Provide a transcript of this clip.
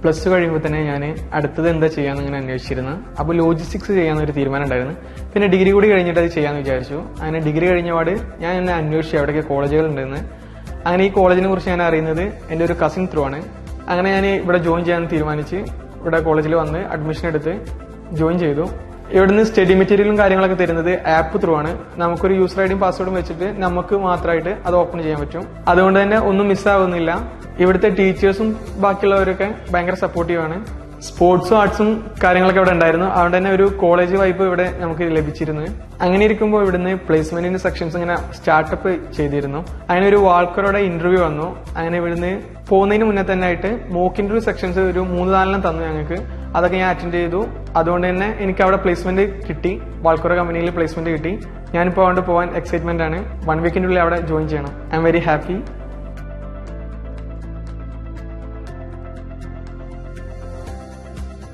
Plus two കഴിയുമ്പോൾ തന്നെ ഞാൻ അടുത്തത് എന്താ ചെയ്യാന്ന് ഇങ്ങനെ അന്വേഷിച്ചിരുന്നു. അപ്പോൾ ലോജിസ്റ്റിക്സ് ചെയ്യാന്നൊരു തീരുമാനം ഉണ്ടായിരുന്നു. പിന്നെ ഡിഗ്രി കൂടി കഴിഞ്ഞിട്ട് അത് ചെയ്യാന്ന് വിചാരിച്ചു. അങ്ങനെ ഡിഗ്രി കഴിഞ്ഞപാട് ഞാൻ എന്നെ അന്വേഷിച്ചു എവിടെയൊക്കെ കോളേജുകൾ ഉണ്ടെന്ന്. അങ്ങനെ ഈ കോളേജിനെ കുറിച്ച് ഞാൻ അറിയുന്നത് എൻ്റെ ഒരു കസിൻ ത്രൂ ആണ്. അങ്ങനെ ഞാൻ ഇവിടെ ജോയിൻ ചെയ്യാൻ തീരുമാനിച്ച് ഇവിടെ കോളേജിൽ വന്ന് അഡ്മിഷൻ എടുത്ത് ജോയിൻ ചെയ്തു. ഇവിടുന്ന് സ്റ്റഡി മെറ്റീരിയലും കാര്യങ്ങളൊക്കെ തരുന്നത് ആപ്പ് ത്രൂ ആണ്. നമുക്കൊരു യൂസർ ഐഡിയും പാസ്വേഡും വെച്ചിട്ട് നമുക്ക് മാത്രമായിട്ട് അത് ഓപ്പൺ ചെയ്യാൻ പറ്റും. അതുകൊണ്ട് തന്നെ ഒന്നും മിസ്സാവുന്നില്ല. ഇവിടുത്തെ ടീച്ചേഴ്സും ബാക്കിയുള്ളവരൊക്കെ ഭയങ്കര സപ്പോർട്ടീവ് ആണ്. സ്പോർട്സും ആർട്സും കാര്യങ്ങളൊക്കെ ഇവിടെ ഉണ്ടായിരുന്നു. അതുകൊണ്ട് തന്നെ ഒരു കോളേജ് വൈബ് ഇവിടെ നമുക്ക് ലഭിച്ചിരുന്നു. അങ്ങനെ ഇരിക്കുമ്പോൾ ഇവിടുന്ന് പ്ലേസ്മെന്റിന്റെ സെക്ഷൻസ് ഇങ്ങനെ സ്റ്റാർട്ടപ്പ് ചെയ്തിരുന്നു. അങ്ങനെ ഒരു വാൾക്കറുടെ ഇന്റർവ്യൂ വന്നു. അങ്ങനെ ഇവിടുന്ന് പോകുന്നതിന് മുന്നേ തന്നെ ആയിട്ട് മോക്ക് ഇന്റർവ്യൂ സെക്ഷൻസ് ഒരു 3-4 തന്നു ഞങ്ങൾക്ക്. അതൊക്കെ ഞാൻ അറ്റൻഡ് ചെയ്തു. അതുകൊണ്ട് തന്നെ എനിക്ക് അവിടെ പ്ലേസ്മെന്റ് കിട്ടി. വാൾക്കറ കമ്പനിയിൽ പ്ലേസ്മെന്റ് കിട്ടി. ഞാനിപ്പോൾ അവിടെ പോകാൻ എക്സൈറ്റ്മെന്റ് ആണ്. 1 വീക്കിനുള്ളിൽ അവിടെ ജോയിൻ ചെയ്യണം. I am very happy.